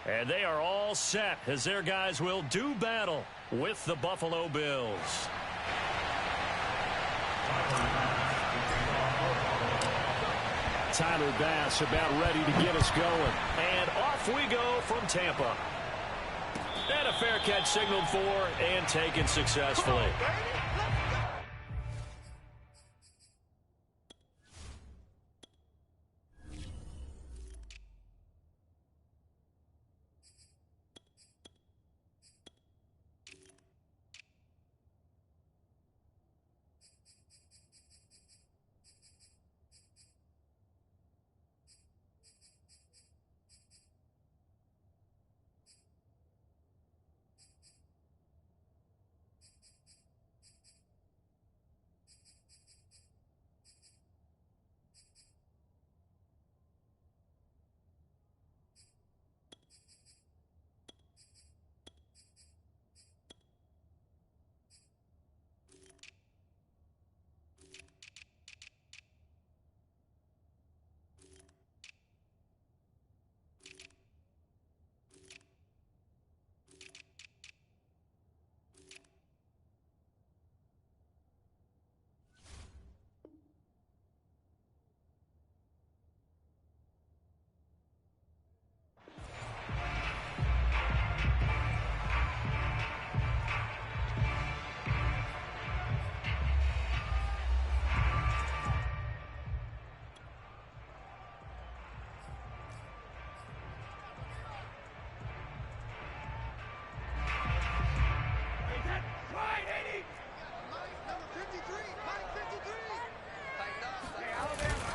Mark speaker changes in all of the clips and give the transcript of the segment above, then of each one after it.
Speaker 1: And they are all set as their guys will do battle with the Buffalo Bills. Tyler Bass about ready to get us going. And off we go from Tampa. And a fair catch signaled for and taken successfully.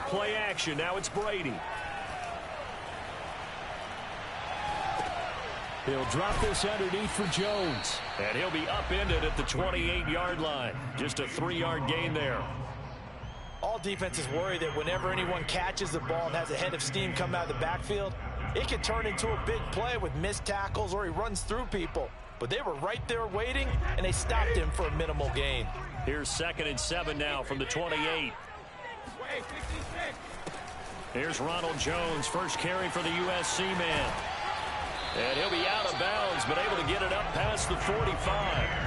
Speaker 1: Play action. Now it's Brady. He'll drop this underneath for Jones. And he'll be upended at the 28-yard line. Just a 3-yard gain there.
Speaker 2: All defenses worry that whenever anyone catches the ball and has a head of steam come out of the backfield, it can turn into a big play with missed tackles or he runs through people. But they were right there waiting, and they stopped him for a minimal gain.
Speaker 1: Here's 2nd and 7 now from the 28. Here's Ronald Jones, first carry for the USC man. And he'll be out of bounds, but able to get it up past the 45.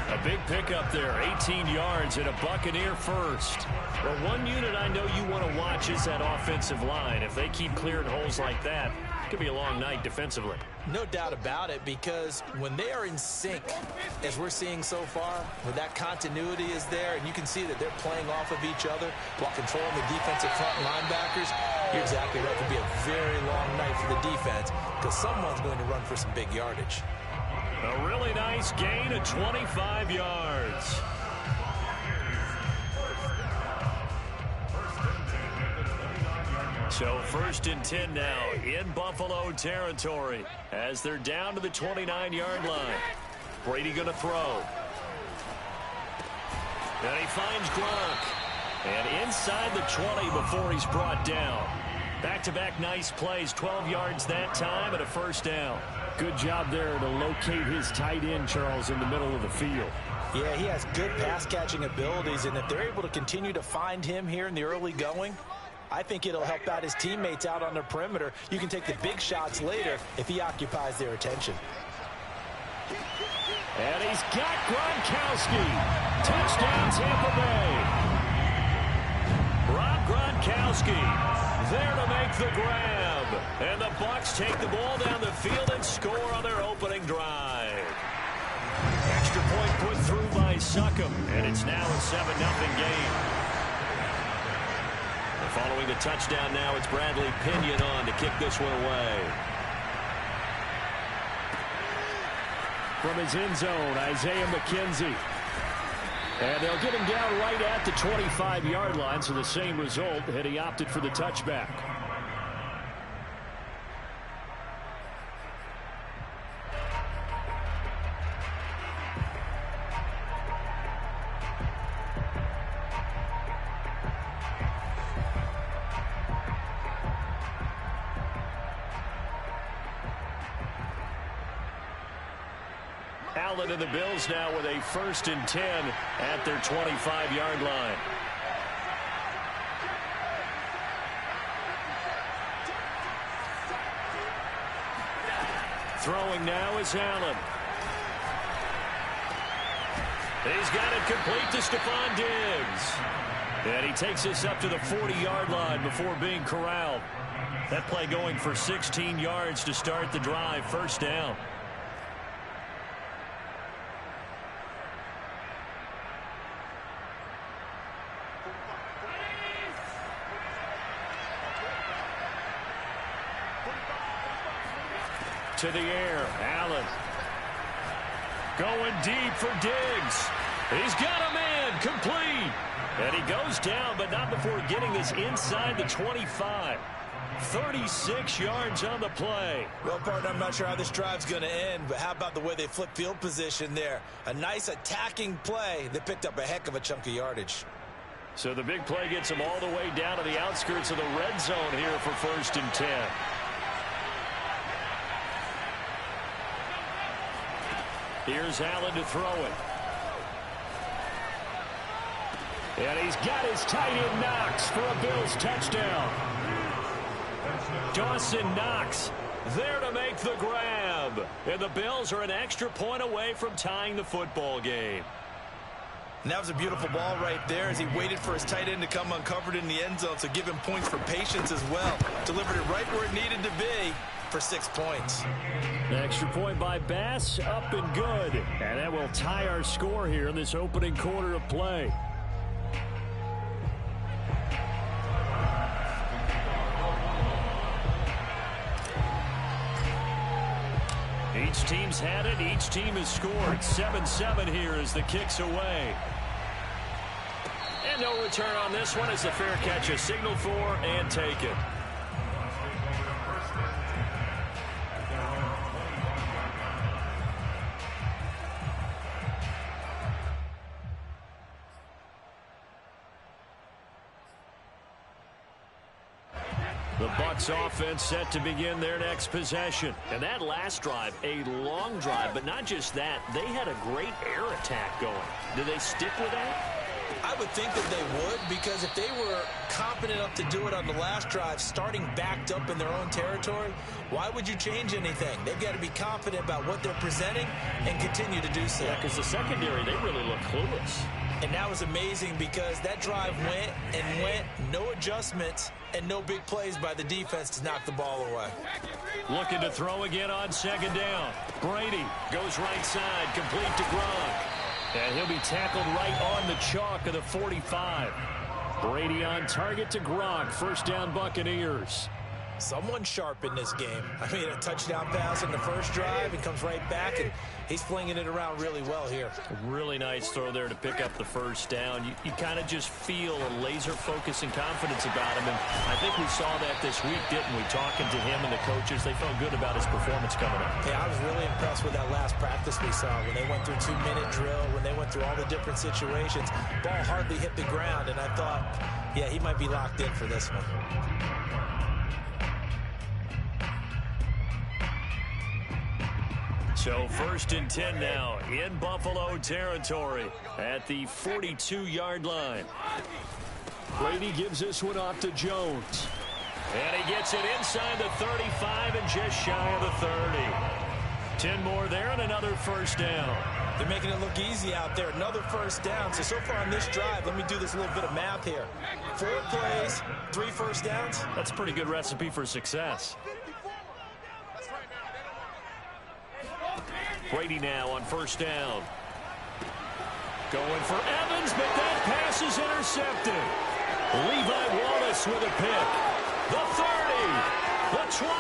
Speaker 1: A big pickup there, 18 yards and a Buccaneer first. Well, one unit I know you want to watch is that offensive line. If they keep clearing holes like that, it could be a long night defensively.
Speaker 2: No doubt about it, because when they are in sync, as we're seeing so far, when that continuity is there, and you can see that they're playing off of each other while controlling the defensive front linebackers, you're exactly right. It could be a very long night for the defense because someone's going to run for some big yardage.
Speaker 1: A really nice gain of 25 yards. So 1st and 10 now in Buffalo territory as they're down to the 29-yard line. Brady going to throw. And he finds Gronk. And inside the 20 before he's brought down. Back-to-back nice plays, 12 yards that time and a first down.
Speaker 3: Good job there to locate his tight end, Charles, in the middle of the field.
Speaker 2: Yeah, he has good pass-catching abilities, and if they're able to continue to find him here in the early going, I think it'll help out his teammates out on the perimeter. You can take the big shots later if he occupies their attention.
Speaker 1: And he's got Gronkowski. Touchdown, Tampa Bay. Rob Gronkowski there to make the grab. And the Bucs take the ball down the field and score on their opening drive. Extra point put through by Succop. And it's now a 7-0 game. Following the touchdown now, it's Bradley Pinion on to kick this one away.
Speaker 3: From his end zone, Isaiah McKenzie. And they'll get him down right at the 25-yard line, so the same result had he opted for the touchback.
Speaker 1: Allen and the Bills now with a 1st and 10 at their 25-yard line. Throwing now is Allen. He's got it complete to Stephon Diggs. And he takes us up to the 40-yard line before being corralled. That play going for 16 yards to start the drive. First down. To the air, Allen. Going deep for Diggs. He's got a man, complete. And he goes down, but not before getting this inside the 25. 36 yards on the play.
Speaker 2: Well, partner, I'm not sure how this drive's going to end, but how about the way they flip field position there? A nice attacking play that picked up a heck of a chunk of yardage.
Speaker 1: So the big play gets him all the way down to the outskirts of the red zone here for 1st and 10. Here's Allen to throw it. And he's got his tight end Knox for a Bills touchdown. Dawson Knox there to make the grab. And the Bills are an extra point away from tying the football game.
Speaker 2: And that was a beautiful ball right there as he waited for his tight end to come uncovered in the end zone. So give him points for patience as well. Delivered it right where it needed to be for 6 points.
Speaker 3: An extra point by Bass, up and good. And that will tie our score here in this opening quarter of play.
Speaker 1: Each team's had it. Each team has scored. 7-7 here as the kick's away. And no return on this one as the fair catch is signaled for and taken. The Bucs offense set to begin their next possession. And that last drive, a long drive, but not just that. They had a great air attack going. Do they stick with that?
Speaker 2: I would think that they would, because if they were confident enough to do it on the last drive, starting backed up in their own territory, why would you change anything? They've got to be confident about what they're presenting and continue to do so.
Speaker 1: Yeah, because the secondary, they really look clueless.
Speaker 2: And that was amazing because that drive went and went, no adjustments, and no big plays by the defense to knock the ball away.
Speaker 1: Looking to throw again on 2nd down. Brady goes right side, complete to Gronk. And he'll be tackled right on the chalk of the 45. Brady on target to Gronk. 1st down, Buccaneers.
Speaker 2: Someone sharp in this game. I mean, a touchdown pass in the first drive. He comes right back, and he's flinging it around really well here.
Speaker 1: A really nice throw there to pick up the 1st down. You kind of just feel a laser focus and confidence about him. And I think we saw that this week, didn't we? Talking to him and the coaches, they felt good about his performance coming up.
Speaker 2: Yeah, I was really impressed with that last practice we saw when they went through 2-minute drill, when they went through all the different situations. Ball hardly hit the ground, and I thought, yeah, he might be locked in for this one.
Speaker 1: So 1st and 10 now in Buffalo territory at the 42-yard line.
Speaker 3: Brady gives this one off to Jones.
Speaker 1: And he gets it inside the 35 and just shy of the 30. 10 more there and another 1st down.
Speaker 2: They're making it look easy out there. Another 1st down. So far on this drive, let me do this little bit of math here. 4 plays, 3 1st downs.
Speaker 1: That's a pretty good recipe for success. Brady now on 1st down. Going for Evans, but that pass is intercepted. Levi Wallace with a pick. The 30, the 20,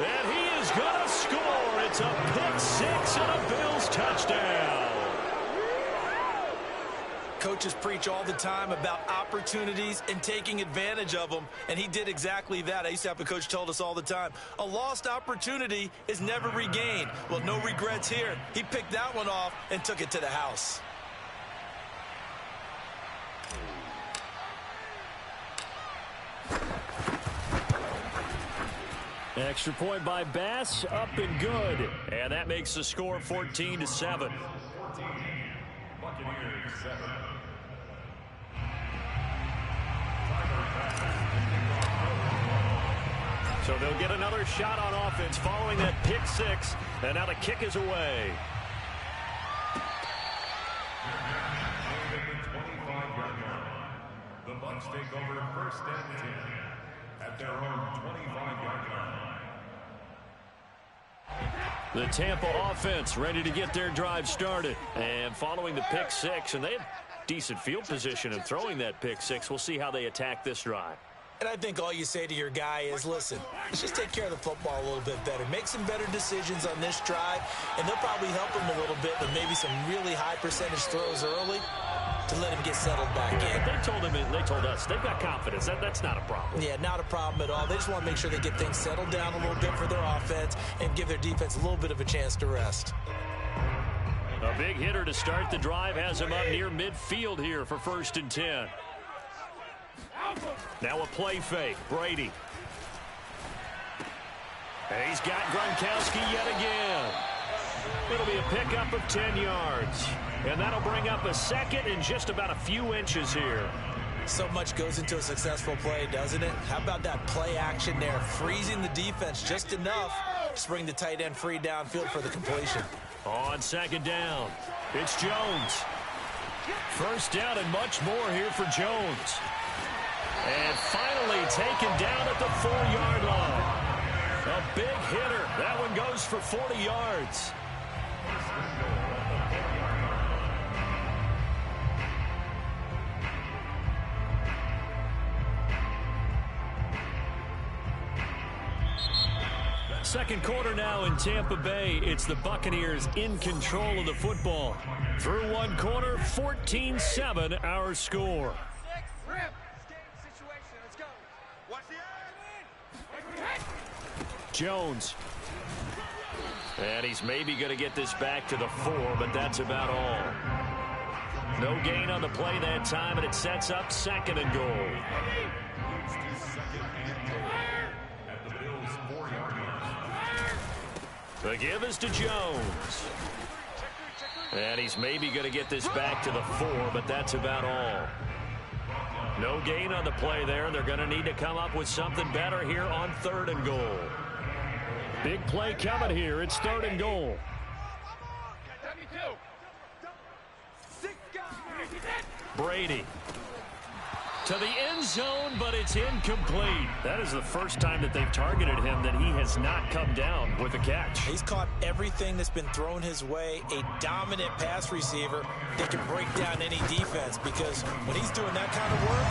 Speaker 1: and he is going to score. It's a pick 6 and a Bills touchdown.
Speaker 2: Coaches preach all the time about opportunities and taking advantage of them, and he did exactly that. I used to have a coach told us all the time, a lost opportunity is never regained. Well, no regrets here. He picked that one off and took it to the house.
Speaker 1: Extra point by Bass, up and good. And that makes the score 14-7. Buccaneers 7. So they'll get another shot on offense following that pick six. And now the kick is away.
Speaker 4: The Bucs take over first and 10 at their own 25-yard line.
Speaker 1: The Tampa offense ready to get their drive started. And following the pick six, and they had decent field position in throwing that pick six. We'll see how they attack this drive.
Speaker 2: And I think all you say to your guy is, listen, let's just take care of the football a little bit better. Make some better decisions on this drive, and they'll probably help him a little bit with maybe some really high percentage throws early to let him get settled back in.
Speaker 1: They told us they've got confidence. That's not a problem.
Speaker 2: Yeah, not a problem at all. They just want to make sure they get things settled down a little bit for their offense and give their defense a little bit of a chance to rest.
Speaker 1: A big hitter to start the drive has him up near midfield here for first and 10. Now a play fake. Brady. And he's got Gronkowski yet again. It'll be a pickup of 10 yards. And that'll bring up a second in just about a few inches here.
Speaker 2: So much goes into a successful play, doesn't it? How about that play action there? Freezing the defense just enough to bring the tight end free downfield for the completion.
Speaker 1: On second down, it's Jones. First down and much more here for Jones. And finally taken down at the 4-yard line. A big hitter. That one goes for 40 yards. Second quarter now in Tampa Bay. It's the Buccaneers in control of the football. Through one quarter, 14-7 our score. Jones. And he's maybe going to get this back to the 4, but that's about all. No gain on the play that time, and it sets up second and goal. The give is to Jones. And he's maybe going to get this back to the 4, but that's about all. No gain on the play there. They're going to need to come up with something better here on third and goal. Big play coming here. It's third and goal. Brady. To the end zone, but it's incomplete. That is the first time that they've targeted him that he has not come down with a catch.
Speaker 2: He's caught everything that's been thrown his way. A dominant pass receiver that can break down any defense, because when he's doing that kind of work,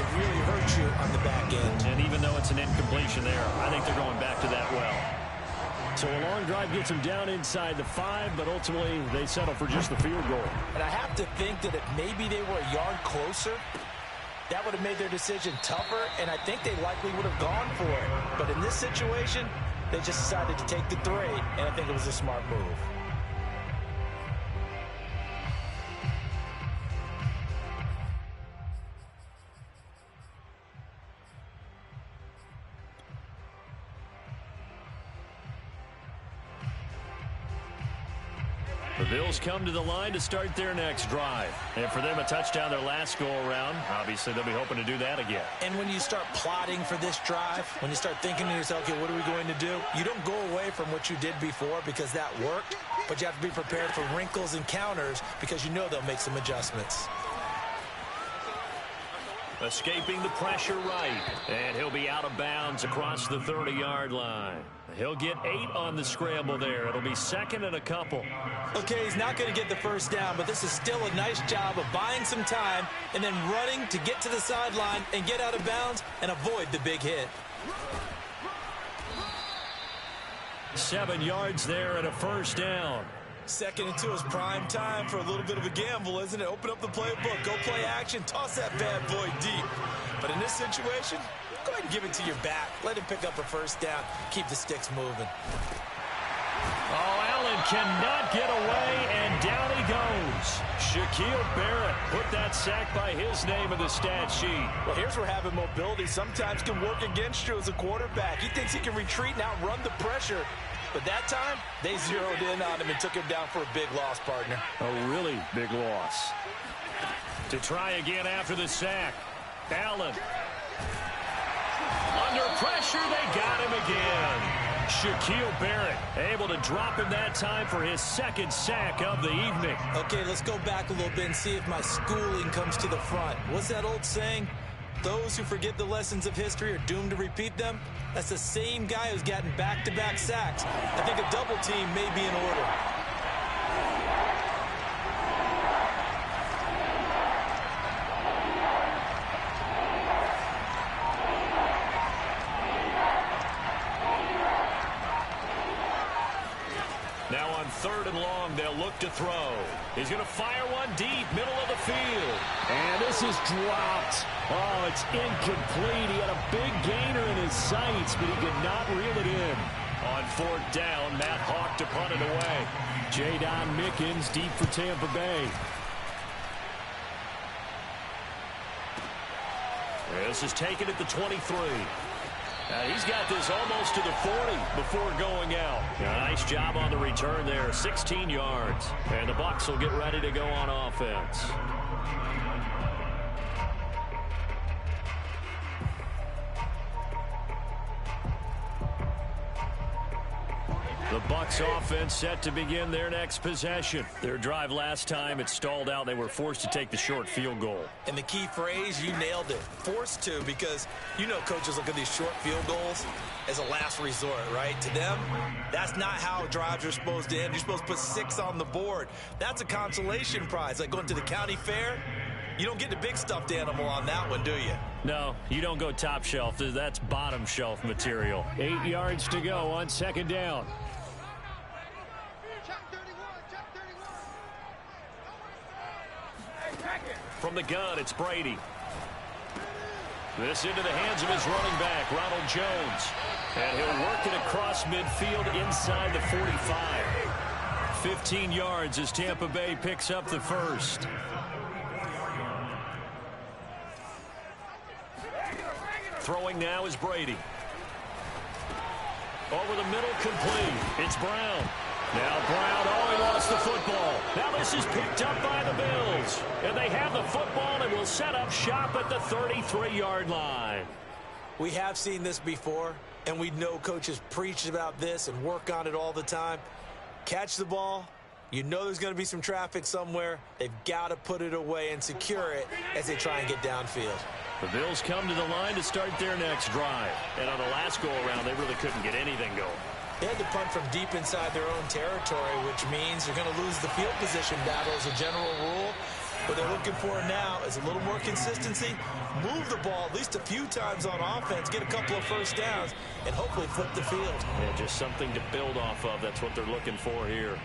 Speaker 2: it really hurts you on the back end.
Speaker 1: And even though it's an incompletion there, I think they're going back to that well. So a long drive gets them down inside the 5, but ultimately they settle for just the field goal.
Speaker 2: And I have to think that if maybe they were a yard closer, that would have made their decision tougher, and I think they likely would have gone for it. But in this situation, they just decided to take the 3, and I think it was a smart move.
Speaker 1: The Bills come to the line to start their next drive. And for them, a touchdown their last go-around. Obviously, they'll be hoping to do that again.
Speaker 2: And when you start plotting for this drive, when you start thinking to yourself, okay, what are we going to do? You don't go away from what you did before because that worked, but you have to be prepared for wrinkles and counters because you know they'll make some adjustments.
Speaker 1: Escaping the pressure right. And he'll be out of bounds across the 30-yard line. He'll get 8 on the scramble there. It'll be second and a couple.
Speaker 2: Okay, he's not going to get the first down, but this is still a nice job of buying some time and then running to get to the sideline and get out of bounds and avoid the big hit.
Speaker 1: 7 yards there and a first down.
Speaker 2: Second and 2 is prime time for a little bit of a gamble, isn't it? Open up the playbook, go play action, toss that bad boy deep. But in this situation, go ahead and give it to your back. Let him pick up a first down. Keep the sticks moving.
Speaker 1: Oh, Allen cannot get away, and down he goes. Shaquille Barrett put that sack by his name in the stat sheet.
Speaker 2: Well, here's where having mobility sometimes can work against you as a quarterback. He thinks he can retreat and outrun the pressure. But that time, they zeroed in on him and took him down for a big loss, partner.
Speaker 1: A really big loss. To try again after the sack. Allen. Under pressure, they got him again. Shaquille Barrett able to drop him that time for his second sack of the evening.
Speaker 2: Okay, let's go back a little bit and see if my schooling comes to the front. What's that old saying? Those who forget the lessons of history are doomed to repeat them. That's the same guy who's gotten back-to-back sacks. I think a double team may be in order.
Speaker 1: Now on 3rd and long, they'll look to throw. He's going to fire one deep, middle of the field.
Speaker 3: And this is dropped. Oh, it's incomplete. He had a big gainer in his sights, but he could not reel it in.
Speaker 1: On 4th down, Matt Hawk to punt it away.
Speaker 3: J-Don Mickens deep for Tampa Bay.
Speaker 1: This is taken at the 23. He's got this almost to the 40 before going out. Nice job on the return there, 16 yards. And the Bucs will get ready to go on offense. The Bucs offense set to begin their next possession. Their drive last time, it stalled out. They were forced to take the short field goal.
Speaker 2: And the key phrase, you nailed it. Forced to, because you know coaches look at these short field goals as a last resort, right? To them, that's not how drives are supposed to end. You're supposed to put 6 on the board. That's a consolation prize, like going to the county fair. You don't get the big stuffed animal on that one, do you?
Speaker 1: No, you don't go top shelf. That's bottom shelf material.
Speaker 3: 8 yards to go on 2nd down.
Speaker 1: From the gun, it's Brady. This into the hands of his running back, Ronald Jones. And he'll work it across midfield inside the 45. 15 yards as Tampa Bay picks up the first. Throwing now is Brady. Over the middle, complete. It's Brown. Now Brown, he lost the football. Now this is picked up by the Bills. And they have the football and will set up shop at the 33-yard line.
Speaker 2: We have seen this before, and we know coaches preach about this and work on it all the time. Catch the ball. You know there's going to be some traffic somewhere. They've got to put it away and secure it as they try and get downfield.
Speaker 1: The Bills come to the line to start their next drive. And on the last go-around, they really couldn't get anything going.
Speaker 2: They had to punt from deep inside their own territory, which means they're going to lose the field position battle as a general rule. What they're looking for now is a little more consistency, move the ball at least a few times on offense, get a couple of first downs, and hopefully flip the field.
Speaker 1: Yeah, just something to build off of. That's what they're looking for here.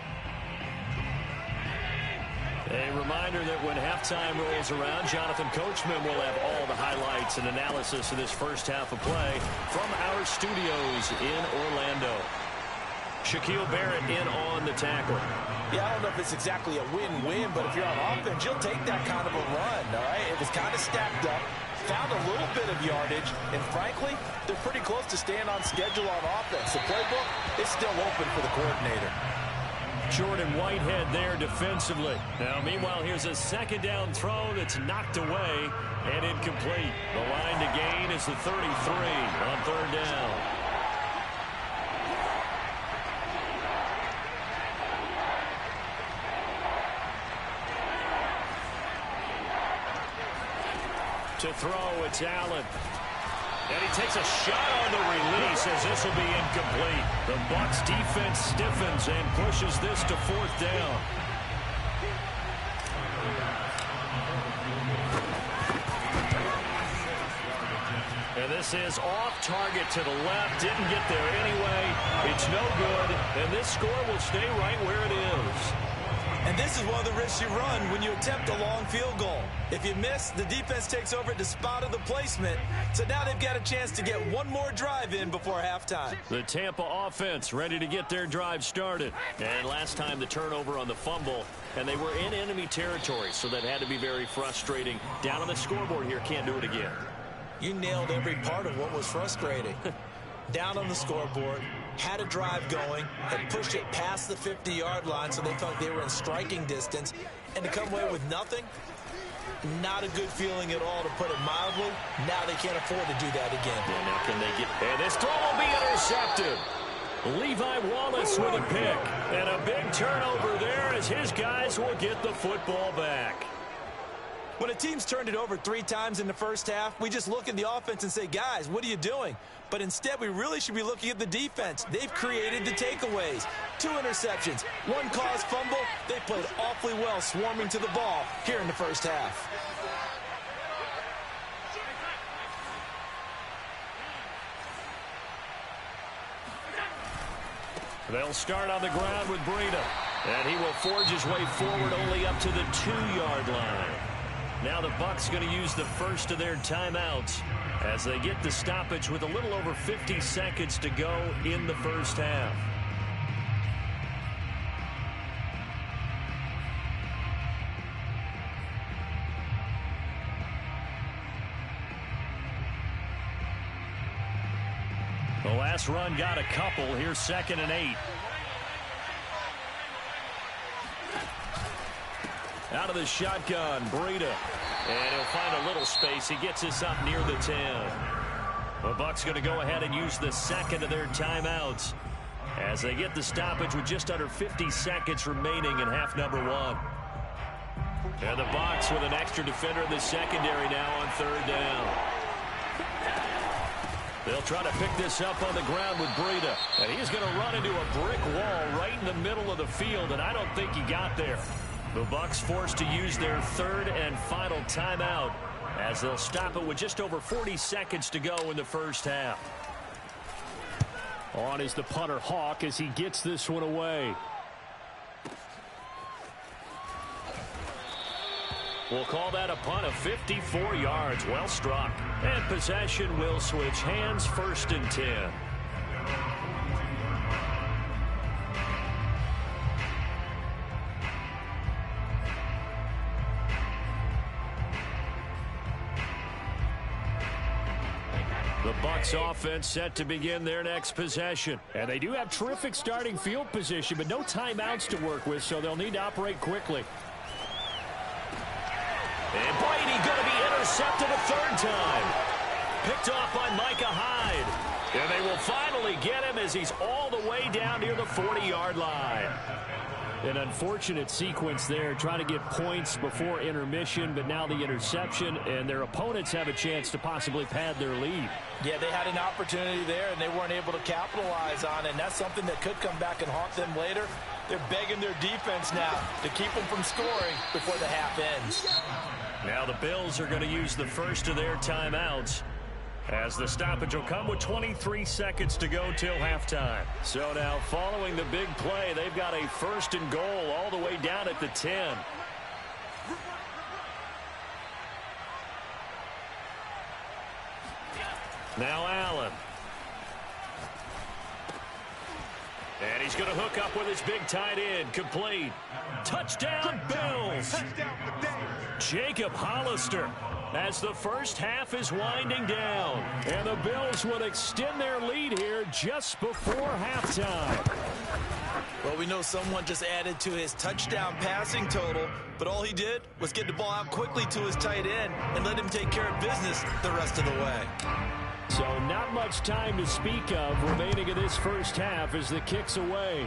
Speaker 1: A reminder that when halftime rolls around, Jonathan Coachman will have all the highlights and analysis of this first half of play from our studios in Orlando. Shaquille Barrett in on the tackle.
Speaker 2: Yeah, I don't know if it's exactly a win-win, but if you're on offense, you'll take that kind of a run, all right? It was kind of stacked up, found a little bit of yardage, and frankly, they're pretty close to staying on schedule on offense. The playbook is still open for the coordinator.
Speaker 1: Jordan Whitehead there defensively. Now, meanwhile, here's a 2nd down throw that's knocked away and incomplete. The line to gain is the 33 on 3rd down. To throw, it's Allen. And he takes a shot on the release as this will be incomplete. The Bucs defense stiffens and pushes this to 4th down. And this is off target to the left. Didn't get there anyway. It's no good. And this score will stay right where it is.
Speaker 2: And this is one of the risks you run when you attempt a long field goal. If you miss, the defense takes over at the spot of the placement. So now they've got a chance to get one more drive in before halftime.
Speaker 1: The Tampa offense ready to get their drive started. And last time the turnover on the fumble, and they were in enemy territory, so that had to be very frustrating. Down on the scoreboard here, can't do it again.
Speaker 2: You nailed every part of what was frustrating. Down on the scoreboard, had a drive going, had pushed it past the 50-yard line so they felt they were in striking distance, and to come away with nothing, Not a good feeling at all, to put it mildly. Now they can't afford to do that again.
Speaker 1: Yeah, now can they get... And this throw will be intercepted. Levi Wallace with a pick. And a big turnover there as his guys will get the football back.
Speaker 2: When a team's turned it over 3 times in the first half, we just look at the offense and say, guys, what are you doing? But instead, we really should be looking at the defense. They've created the takeaways. 2 interceptions, 1 caused fumble. They played awfully well swarming to the ball here in the first half.
Speaker 1: They'll start on the ground with Breida. And he will forge his way forward only up to the 2-yard line. Now the Bucs going to use the first of their timeouts as they get the stoppage with a little over 50 seconds to go in the first half. The last run got a couple. Here's 2nd and 8. Out of the shotgun, Breida. And he'll find a little space. He gets us up near the 10. The Bucs going to go ahead and use the second of their timeouts as they get the stoppage with just under 50 seconds remaining in half number 1. And the Bucs with an extra defender in the secondary now on 3rd down. They'll try to pick this up on the ground with Breida. And he's going to run into a brick wall right in the middle of the field, and I don't think he got there. The Bucs forced to use their 3rd and final timeout as they'll stop it with just over 40 seconds to go in the first half.
Speaker 3: On is the punter Hawk as he gets this one away.
Speaker 1: We'll call that a punt of 54 yards. Well struck. And possession will switch hands, 1st and 10. The Bucs offense set to begin their next possession.
Speaker 3: And they do have terrific starting field position, but no timeouts to work with, so they'll need to operate quickly.
Speaker 1: And Brady going to be intercepted a 3rd time. Picked off by Micah Hyde. And they will finally get him as he's all the way down near the 40-yard line.
Speaker 3: An unfortunate sequence there, trying to get points before intermission, but now the interception, and their opponents have a chance to possibly pad their lead.
Speaker 2: Yeah, they had an opportunity there, and they weren't able to capitalize on it, and that's something that could come back and haunt them later. They're begging their defense now to keep them from scoring before the half ends.
Speaker 1: Now the Bills are going to use the first of their timeouts as the stoppage will come with 23 seconds to go till halftime. So now following the big play, they've got a 1st and goal all the way down at the 10. Now Allen. And he's going to hook up with his big tight end. Complete. Touchdown, Bills. Jacob Hollister as the first half is winding down.
Speaker 3: And the Bills will extend their lead here just before halftime.
Speaker 2: Well, we know someone just added to his touchdown passing total, but all he did was get the ball out quickly to his tight end and let him take care of business the rest of the way.
Speaker 3: So not much time to speak of remaining in this first half as the kick's away.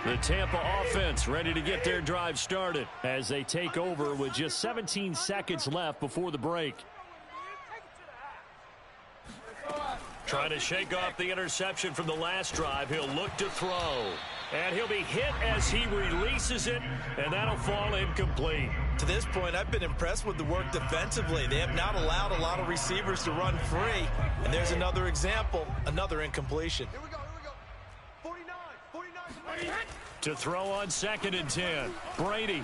Speaker 1: The Tampa offense ready to get their drive started
Speaker 3: as they take over with just 17 seconds left before the break.
Speaker 1: Trying to shake off the interception from the last drive. He'll look to throw. And he'll be hit as he releases it, and that'll fall incomplete.
Speaker 2: To this point, I've been impressed with the work defensively. They have not allowed a lot of receivers to run free. And there's another example, another incompletion.
Speaker 4: Here we go. 49.
Speaker 1: To throw on 2nd and 10. Brady.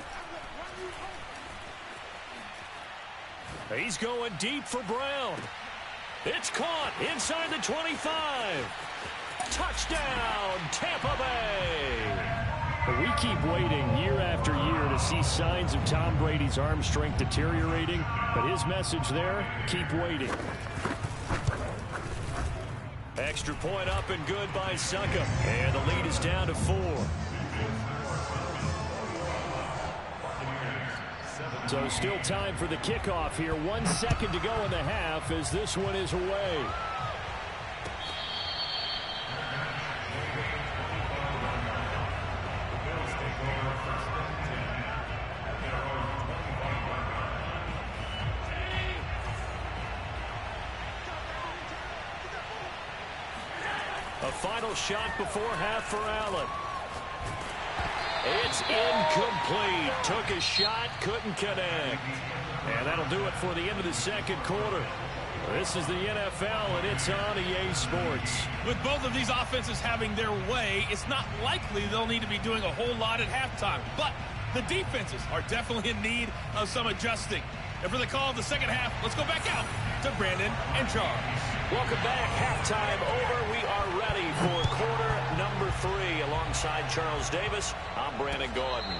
Speaker 1: He's going deep for Brown. It's caught inside the 25. Touchdown, Tampa Bay!
Speaker 3: We keep waiting year after year to see signs of Tom Brady's arm strength deteriorating, but his message there, keep waiting.
Speaker 1: Extra point up and good by Suckup. And the lead is down to 4.
Speaker 3: So still time for the kickoff here. 1 second to go in the half as this one is away.
Speaker 1: A final shot before half for Allen. It's incomplete. Took a shot, couldn't connect. And that'll do it for the end of the second quarter. This is the NFL, and it's on EA Sports.
Speaker 5: With both of these offenses having their way, it's not likely they'll need to be doing a whole lot at halftime. But the defenses are definitely in need of some adjusting. And for the call of the second half, let's go back out to Brandon and Charles.
Speaker 1: Welcome back. Halftime over. We are ready for quarter number 3. Alongside Charles Davis, I'm Brandon Gordon.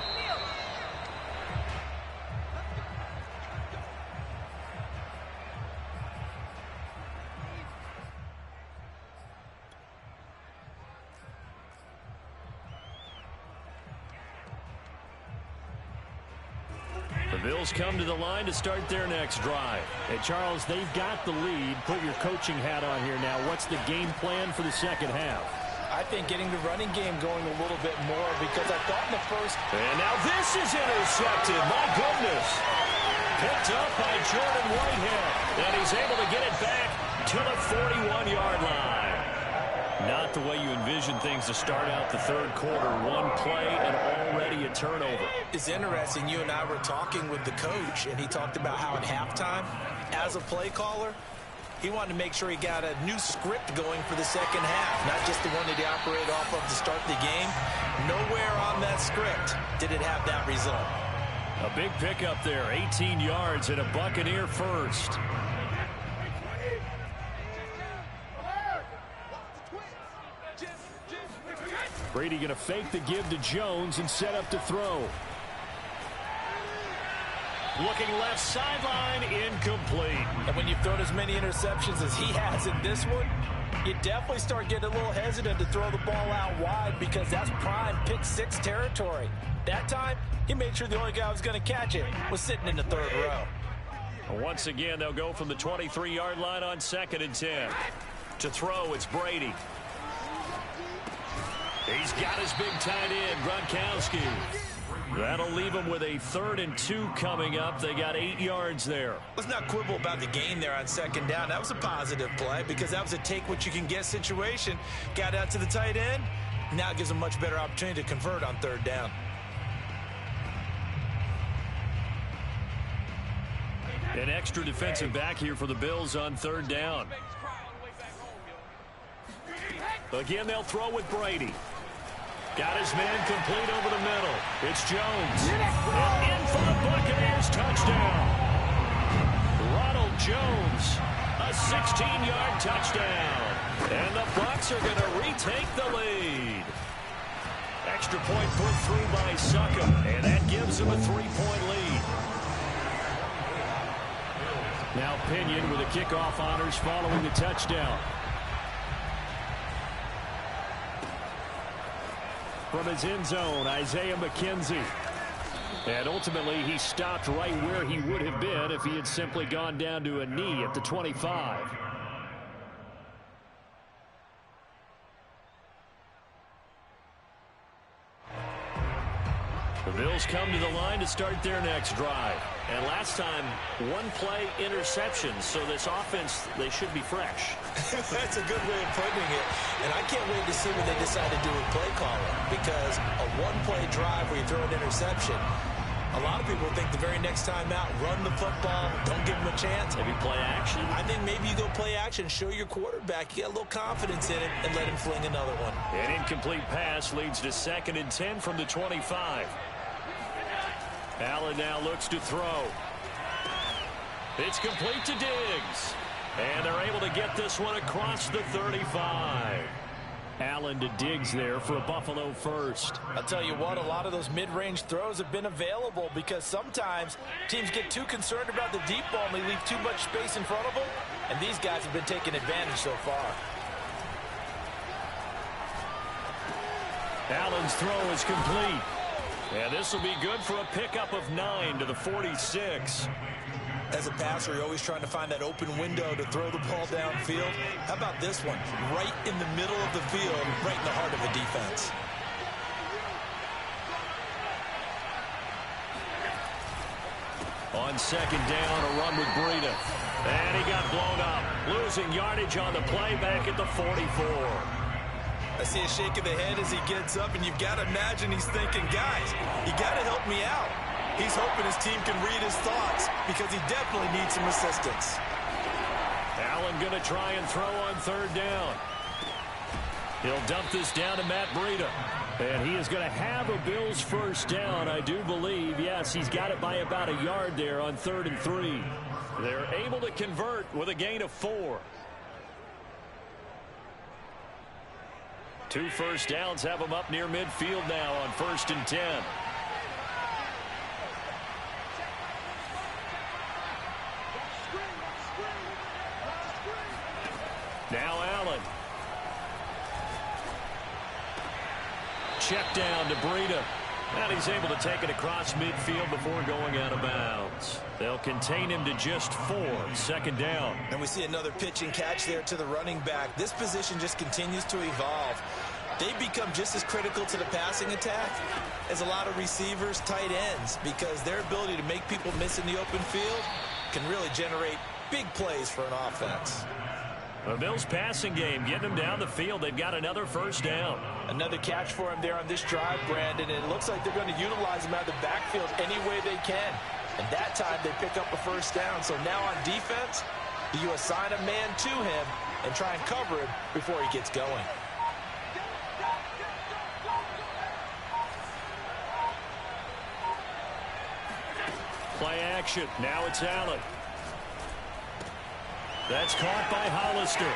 Speaker 1: The Bills come to the line to start their next drive.
Speaker 3: Hey, Charles, they've got the lead. Put your coaching hat on here now. What's the game plan for the second half?
Speaker 2: I think getting the running game going a little bit more because I thought in the first.
Speaker 1: And now this is intercepted. My goodness. Picked up by Jordan Whitehead. And he's able to get it back to the 41-yard line. Not the way you envision things to start out the third quarter. One play and already a turnover.
Speaker 2: It's interesting. You and I were talking with the coach, and he talked about how at halftime, as a play caller, he wanted to make sure he got a new script going for the second half, not just the one that he operated off of to start the game. Nowhere on that script did it have that result.
Speaker 1: A big pickup there, 18 yards and a Buccaneer first.
Speaker 3: Brady going to fake the give to Jones and set up to throw.
Speaker 1: Looking left sideline, incomplete.
Speaker 2: And when you've thrown as many interceptions as he has in this one, you definitely start getting a little hesitant to throw the ball out wide because that's prime pick 6 territory. That time, he made sure the only guy who was going to catch it was sitting in the third row.
Speaker 1: Once again, they'll go from the 23-yard line on 2nd and 10. To throw, it's Brady. He's got his big tight end, Gronkowski. That'll leave him with a 3rd and 2 coming up. They got 8 yards there.
Speaker 2: Let's not quibble about the gain there on 2nd down. That was a positive play because that was a take-what-you-can-get situation. Got out to the tight end. Now it gives him a much better opportunity to convert on 3rd down.
Speaker 1: An extra defensive back here for the Bills on 3rd down. Again, they'll throw with Brady. Got his man complete over the middle. It's Jones. And in for the Buccaneers touchdown. Ronald Jones, a 16-yard touchdown. And the Bucs are going to retake the lead. Extra point put through by Suckup, and that gives them a 3-point lead.
Speaker 3: Now Pinion with the kickoff honors following the touchdown. From his end zone, Isaiah McKenzie. And ultimately, he stopped right where he would have been if he had simply gone down to a knee at the 25.
Speaker 1: The Bills come to the line to start their next drive. And last time, 1-play interception. So this offense, they should be fresh.
Speaker 2: That's a good way of putting it. And I can't wait to see what they decide to do with play calling. Because a 1-play drive where you throw an interception, a lot of people think the very next time out, run the football, don't give them a chance.
Speaker 1: Maybe play action.
Speaker 2: I think maybe you go play action, show your quarterback, you get a little confidence in it, and let him fling another one.
Speaker 1: An incomplete pass leads to 2nd and 10 from the 25. Allen now looks to throw. It's complete to Diggs. And they're able to get this one across the 35.
Speaker 3: Allen to Diggs there for a Buffalo first.
Speaker 2: I'll tell you what, a lot of those mid-range throws have been available because sometimes teams get too concerned about the deep ball and they leave too much space in front of them, and these guys have been taking advantage so far.
Speaker 3: Allen's throw is complete. And this will be good for a pickup of 9 to the 46.
Speaker 2: As a passer, you're always trying to find that open window to throw the ball downfield. How about this one? Right in the middle of the field, right in the heart of the defense.
Speaker 3: On second down, a run with Breida. And he got blown up. Losing yardage on the play back at the 44.
Speaker 2: I see a shake of the head as he gets up, and you've got to imagine he's thinking, guys, you got to help me out. He's hoping his team can read his thoughts because he definitely needs some assistance.
Speaker 3: Allen going to try and throw on third down. He'll dump this down to Matt Breida. And he is going to have a Bills first down, I do believe. Yes, he's got it by about a yard there on 3rd and 3. They're able to convert with a gain of 4. 2 first downs have them up near midfield now on 1st and 10. Now Allen. Check down to Breida. And he's able to take it across midfield before going out of bounds. They'll contain him to just 4. 2nd down.
Speaker 2: And we see another pitch and catch there to the running back. This position just continues to evolve. They become just as critical to the passing attack as a lot of receivers, tight ends, because their ability to make people miss in the open field can really generate big plays for an offense.
Speaker 3: The Bills passing game, getting them down the field. They've got another first down.
Speaker 2: Another catch for him there on this drive, Brandon, and it looks like they're going to utilize him out of the backfield any way they can. And that time they pick up a first down. So now on defense, you assign a man to him and try and cover him before he gets going.
Speaker 3: Play action. Now it's Allen. That's caught by Hollister.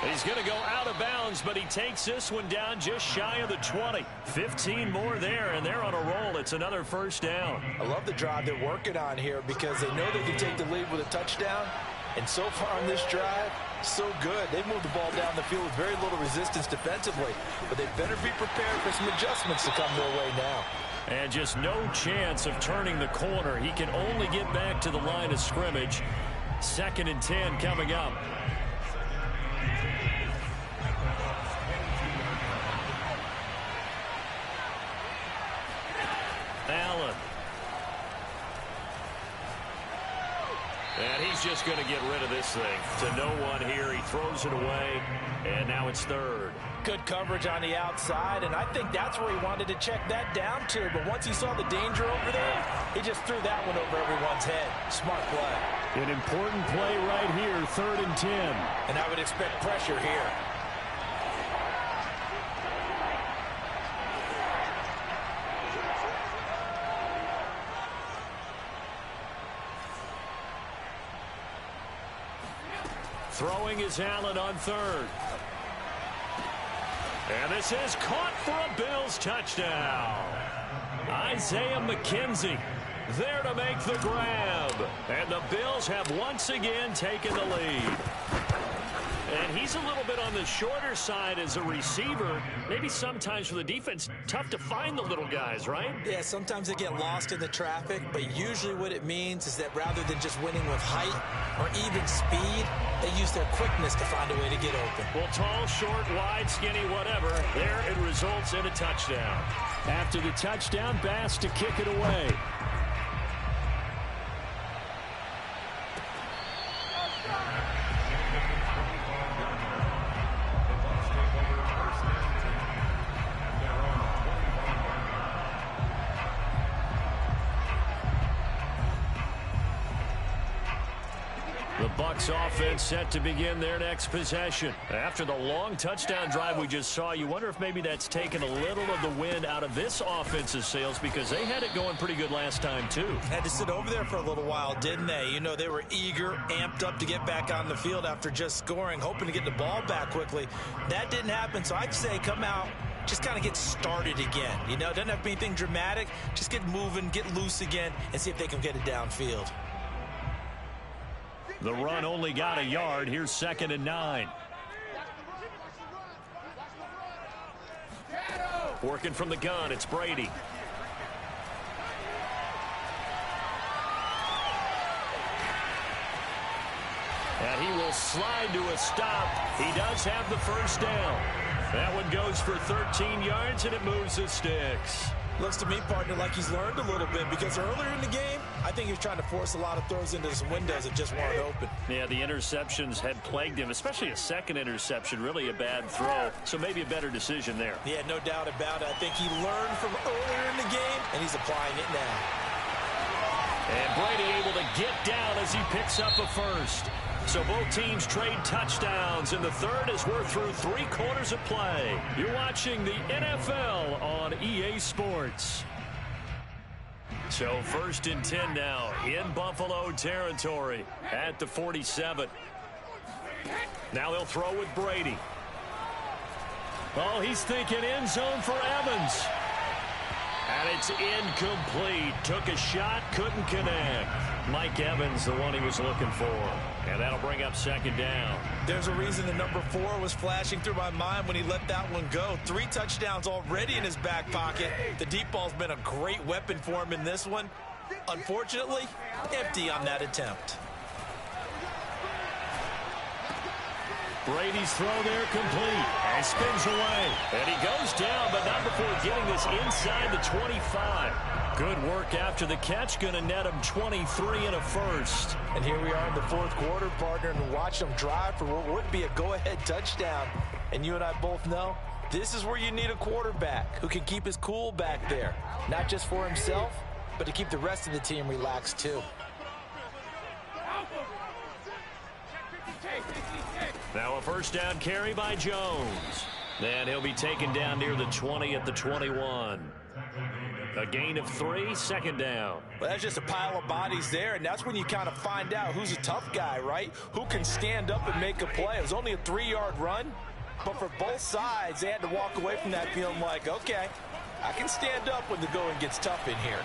Speaker 3: He's going to go out of bounds, but he takes this one down just shy of the 20. 15 more there, and they're on a roll. It's another first down.
Speaker 2: I love the drive they're working on here because they know they can take the lead with a touchdown. And so far on this drive, so good. They've moved the ball down the field with very little resistance defensively. But they better be prepared for some adjustments to come their way now.
Speaker 3: And just no chance of turning the corner. He can only get back to the line of scrimmage. 2nd and 10 coming up. Allen. And he's just going to get rid of this thing. To no one here. He throws it away. And now it's 3rd.
Speaker 2: Good coverage on the outside, and I think that's where he wanted to check that down to. But once he saw the danger over there, he just threw that one over everyone's head. Smart play.
Speaker 3: An important play right here, 3rd and 10.
Speaker 2: And I would expect pressure here.
Speaker 3: Throwing is Allen on 3rd. And this is caught for a Bills touchdown. Isaiah McKenzie there to make the grab. And the Bills have once again taken the lead. And he's a little bit on the shorter side as a receiver. Maybe sometimes for the defense, tough to find the little guys, right?
Speaker 2: Yeah, sometimes they get lost in the traffic, but usually what it means is that rather than just winning with height or even speed, they use their quickness to find a way to get open.
Speaker 3: Well, tall, short, wide, skinny, whatever, there it results in a touchdown. After the touchdown, Bass to kick it away.
Speaker 1: The Bucs offense set to begin their next possession. After the long touchdown drive we just saw, you wonder if maybe that's taken a little of the wind out of this offense's sails because they had it going pretty good last time too.
Speaker 2: Had to sit over there for a little while, didn't they? You know, they were eager, amped up to get back on the field after just scoring, hoping to get the ball back quickly. That didn't happen, so I'd say come out, just kind of get started again. You know, it doesn't have to be anything dramatic. Just get moving, get loose again, and see if they can get it downfield.
Speaker 1: The run only got a yard. Here's 2nd and 9. Working from the gun, it's Brady. And he will slide to a stop. He does have the first down. That one goes for 13 yards, and it moves the sticks.
Speaker 2: Looks to me, partner, like he's learned a little bit because earlier in the game, I think he was trying to force a lot of throws into some windows that just weren't open.
Speaker 1: Yeah, the interceptions had plagued him, especially a second interception, really a bad throw. So maybe a better decision there.
Speaker 2: Yeah, no doubt about it. I think he learned from earlier in the game, and he's applying it now.
Speaker 1: And Brady able to get down as he picks up a first. So both teams trade touchdowns, and the third as we're through 3 quarters of play. You're watching the NFL on EA Sports. So 1st and 10 now in Buffalo territory at the 47. Now they'll throw with Brady. Oh, he's thinking end zone for Evans. And it's incomplete. Took a shot, couldn't connect. Mike Evans, the one he was looking for. And that'll bring up 2nd down.
Speaker 2: There's a reason the number 4 was flashing through my mind when he let that one go. 3 touchdowns already in his back pocket. The deep ball's been a great weapon for him in this one. Unfortunately, empty on that attempt.
Speaker 1: Brady's throw there complete and spins away. And he goes down, but not before getting this inside the 25. Good work after the catch. Going to net him 23 and a first.
Speaker 2: And here we are in the 4th quarter, partner, and watch them drive for what would be a go-ahead touchdown. And you and I both know this is where you need a quarterback who can keep his cool back there. Not just for himself, but to keep the rest of the team relaxed too.
Speaker 1: Now a first down carry by Jones. And he'll be taken down near the 20 at the 21. A gain of 3, 2nd down.
Speaker 2: Well, that's just a pile of bodies there, and that's when you kind of find out who's a tough guy, right? Who can stand up and make a play. It was only a 3-yard run, but for both sides, they had to walk away from that feeling like, okay, I can stand up when the going gets tough in here.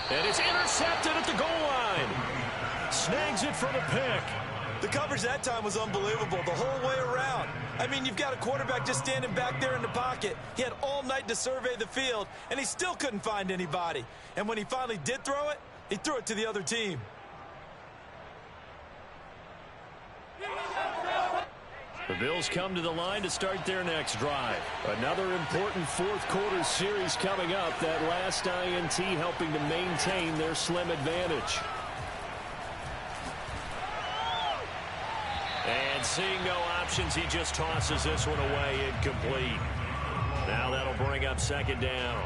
Speaker 1: And it's intercepted at the goal line. Snags it for the pick.
Speaker 2: The coverage that time was unbelievable the whole way around. I mean, you've got a quarterback just standing back there in the pocket. He had all night to survey the field, and he still couldn't find anybody. And when he finally did throw it, he threw it to the other team.
Speaker 1: The Bills come to the line to start their next drive. Another important 4th quarter series coming up. That last INT helping to maintain their slim advantage. And seeing no options, he just tosses this one away incomplete. Now that'll bring up 2nd down.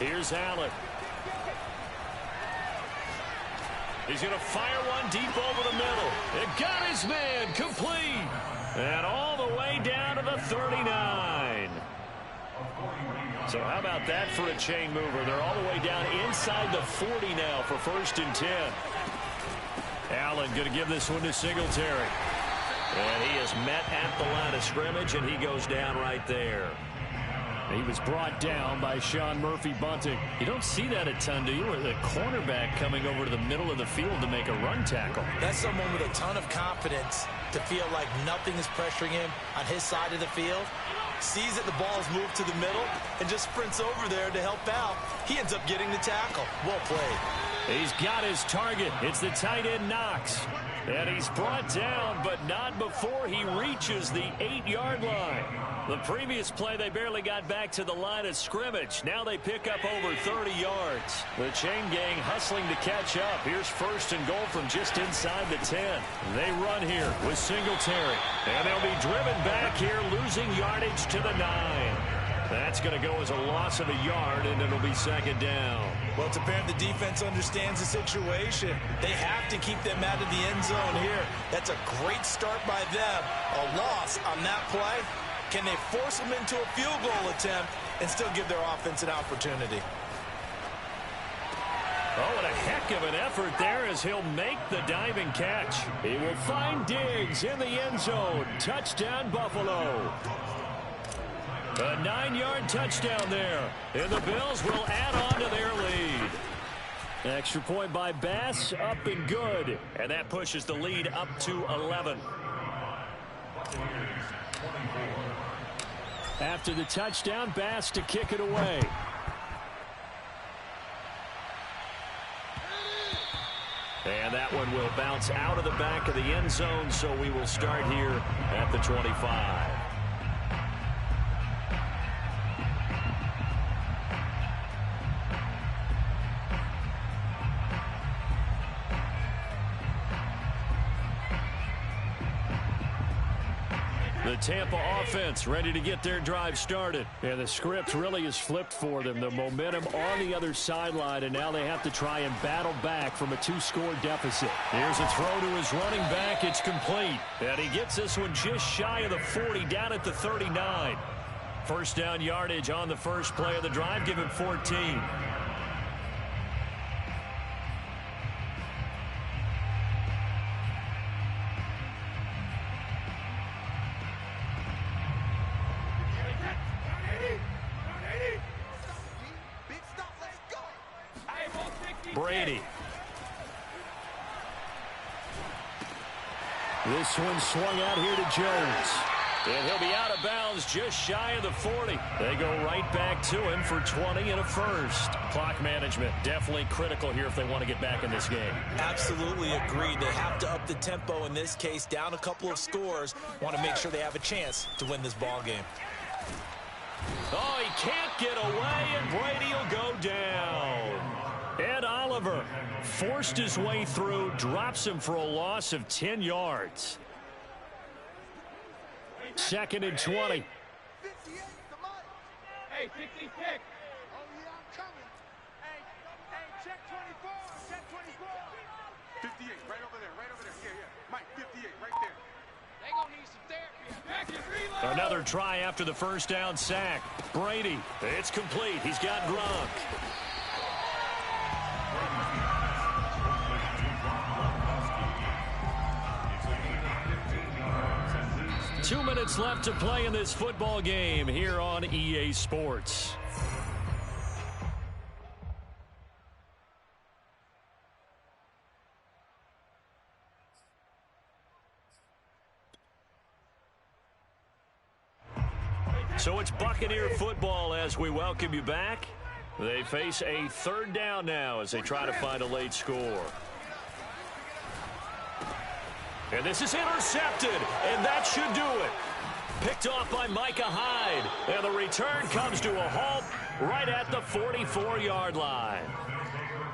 Speaker 1: Here's Allen. He's going to fire one deep over the middle. It got his man complete. And all the way down to the 39. So how about that for a chain mover? They're all the way down inside the 40 now for 1st and 10. Allen going to give this one to Singletary. And he is met at the line of scrimmage, and he goes down right there. He was brought down by Sean Murphy-Bunting. You don't see that a ton, do you? Or the cornerback coming over to the middle of the field to make a run tackle.
Speaker 2: That's someone with a ton of confidence to feel like nothing is pressuring him on his side of the field. Sees that the ball is moved to the middle and just sprints over there to help out. He ends up getting the tackle. Well played.
Speaker 1: He's got his target. It's the tight end Knox. And he's brought down, but not before he reaches the 8-yard line. The previous play, they barely got back to the line of scrimmage. Now they pick up over 30 yards. The chain gang hustling to catch up. Here's 1st and goal from just inside the 10. They run here with Singletary. And they'll be driven back here, losing yardage to the 9. That's going to go as a loss of a yard, and it'll be 2nd down.
Speaker 2: Well, it's apparent the defense understands the situation. They have to keep them out of the end zone here. That's a great start by them. A loss on that play. Can they force them into a field goal attempt and still give their offense an opportunity?
Speaker 1: Oh, and a heck of an effort there as he'll make the diving catch. He will find Diggs in the end zone. Touchdown, Buffalo. A 9-yard touchdown there. And the Bills will add on to their lead. Extra point by Bass, up and good. And that pushes the lead up to 11. After the touchdown, Bass to kick it away. And that one will bounce out of the back of the end zone, so we will start here at the 25. The Tampa offense ready to get their drive started. And the script really is flipped for them. The momentum on the other sideline, and now they have to try and battle back from a 2-score deficit. Here's a throw to his running back. It's complete. And he gets this one just shy of the 40, down at the 39. 1st down yardage on the first play of the drive. Give him 14. Brady. This one swung out here to Jones. And he'll be out of bounds just shy of the 40. They go right back to him for 20 and a first. Clock management definitely critical here if they want to get back in this game.
Speaker 2: Absolutely agreed. They have to up the tempo in this case, down a couple of scores. Want to make sure they have a chance to win this ball game.
Speaker 1: Oh, he can't get away, and Brady will go down. Ed Oliver forced his way through, drops him for a loss of 10 yards. 2nd and 20.
Speaker 6: Hey, 50 pick. Oh, yeah, I'm coming. Hey, check 24. Check 24.
Speaker 4: 58, right over there, right over there. Yeah. Mike, 58, right there.
Speaker 6: They gonna need some therapy. Back and reload.
Speaker 1: Another try after the 1st down sack. Brady, it's complete. He's got Gronk. 2 minutes left to play in this football game here on EA Sports. So it's Buccaneer football as we welcome you back. They face a 3rd down now as they try to find a late score. And this is intercepted, and that should do it. Picked off by Micah Hyde, and the return comes to a halt right at the 44-yard line.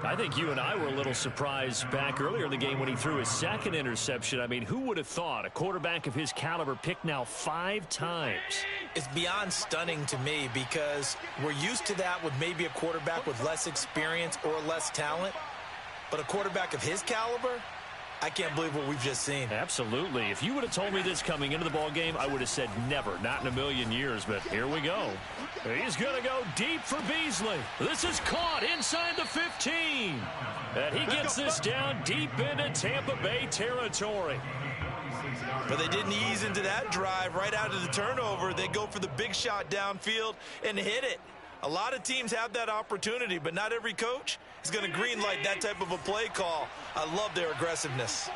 Speaker 1: I think you and I were a little surprised back earlier in the game when he threw his 2nd interception. I mean, who would have thought a quarterback of his caliber picked now 5 times?
Speaker 2: It's beyond stunning to me because we're used to that with maybe a quarterback with less experience or less talent. But a quarterback of his caliber, I can't believe what we've just seen.
Speaker 1: Absolutely. If you would have told me this coming into the ball game, I would have said never, not in a million years. But here we go. He's going to go deep for Beasley. This is caught inside the 15. And he gets this down deep into Tampa Bay territory.
Speaker 2: But they didn't ease into that drive right out of the turnover. They go for the big shot downfield and hit it. A lot of teams have that opportunity, but not every coach is going to green light that type of a play call. I love their aggressiveness.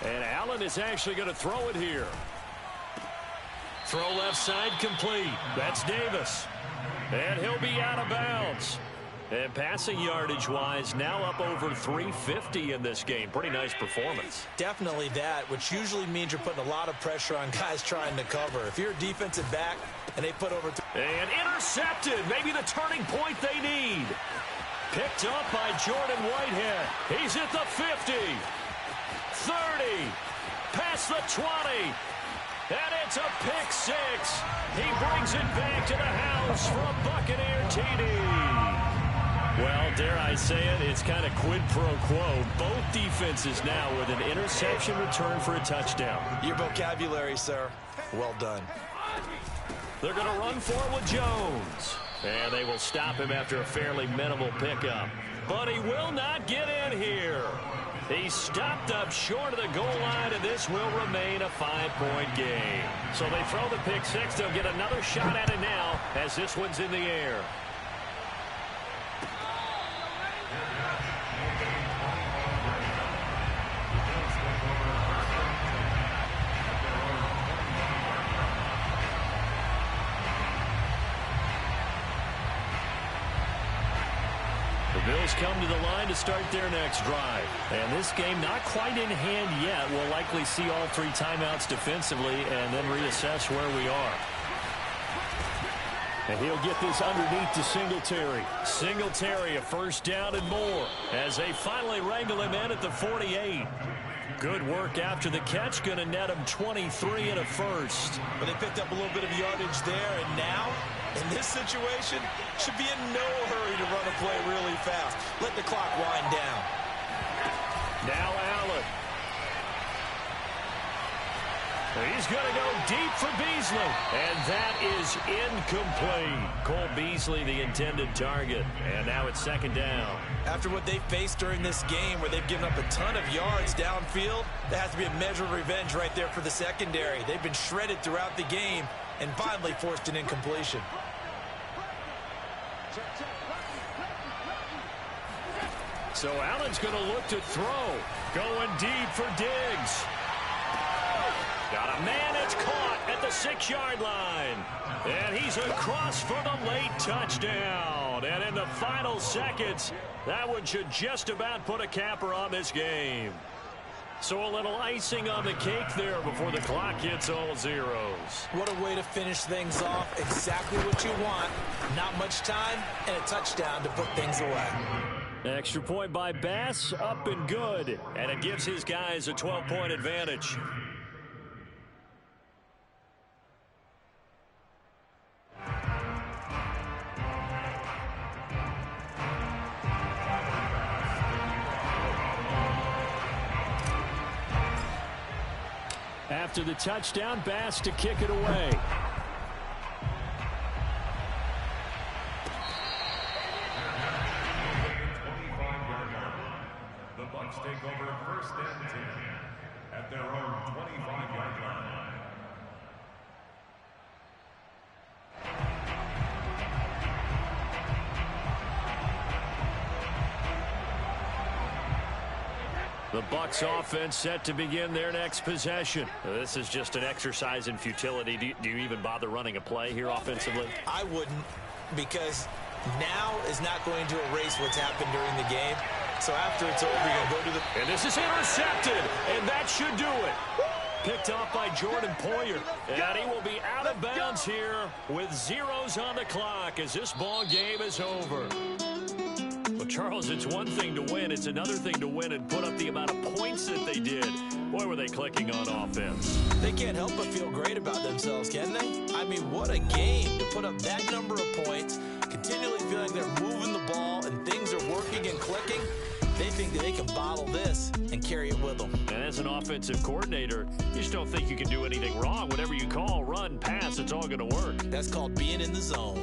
Speaker 1: And Allen is actually going to throw it here. Throw left side complete. That's Davis. And he'll be out of bounds. And passing yardage-wise, now up over 350 in this game. Pretty nice performance.
Speaker 2: Definitely that, which usually means you're putting a lot of pressure on guys trying to cover. If you're a defensive back and they put over...
Speaker 1: And intercepted. Maybe the turning point they need. Picked up by Jordan Whitehead. He's at the 50. 30. Past the 20. And it's a pick six. He brings it back to the house for a Buccaneer TD. Well, dare I say it, it's kind of quid pro quo. Both defenses now with an interception return for a touchdown.
Speaker 2: Your vocabulary, sir. Well done.
Speaker 1: They're going to run for it with Jones. And they will stop him after a fairly minimal pickup. But he will not get in here. He's stopped up short of the goal line, and this will remain a 5-point game. So they throw the pick six. They'll get another shot at it now as this one's in the air. Bills come to the line to start their next drive. And this game not quite in hand yet. We'll likely see all three timeouts defensively and then reassess where we are. And he'll get this underneath to Singletary. Singletary, a first down and more as they finally wrangle him in at the 48. Good work after the catch. Going to net him 23 and a first.
Speaker 2: But they picked up a little bit of yardage there, and now, in this situation, should be in no hurry to run a play really fast. Let the clock wind down.
Speaker 1: Now Allen. He's going to go deep for Beasley. And that is incomplete. Cole Beasley, the intended target. And now it's second down.
Speaker 2: After what they faced during this game where they've given up a ton of yards downfield, that has to be a measure of revenge right there for the secondary. They've been shredded throughout the game and finally forced an incompletion.
Speaker 1: So Allen's going to look to throw. Going deep for Diggs. Got a man, it's caught at the 6-yard line. And he's across for the late touchdown. And in the final seconds, that one should just about put a capper on this game. So a little icing on the cake there before the clock hits all zeros.
Speaker 2: What a way to finish things off. Exactly what you want. Not much time and a touchdown to put things away.
Speaker 1: Extra point by Bass, up and good. And it gives his guys a 12-point advantage. After the touchdown, Bass to kick it away.
Speaker 4: The Bucs take over first and 10 at their own 25-yard line.
Speaker 1: The Bucs offense set to begin their next possession. This is just an exercise in futility. Do you even bother running a play here offensively?
Speaker 2: I wouldn't, because now is not going to erase what's happened during the game. So after it's over, you're going to go to the...
Speaker 1: And this is intercepted, and that should do it. Picked off by Jordan Poyer. And he will be out of bounds here with zeros on the clock as this ball game is over. Well, Charles, it's one thing to win. It's another thing to win and put up the amount of points that they did. Boy, were they clicking on offense.
Speaker 2: They can't help but feel great about themselves, can they? I mean, what a game to put up that number of points, continually feeling they're moving the ball and things are working and clicking. They think that they can bottle this and carry it with them.
Speaker 1: And as an offensive coordinator, you just don't think you can do anything wrong. Whatever you call, run, pass, it's all going to work.
Speaker 2: That's called being in the zone.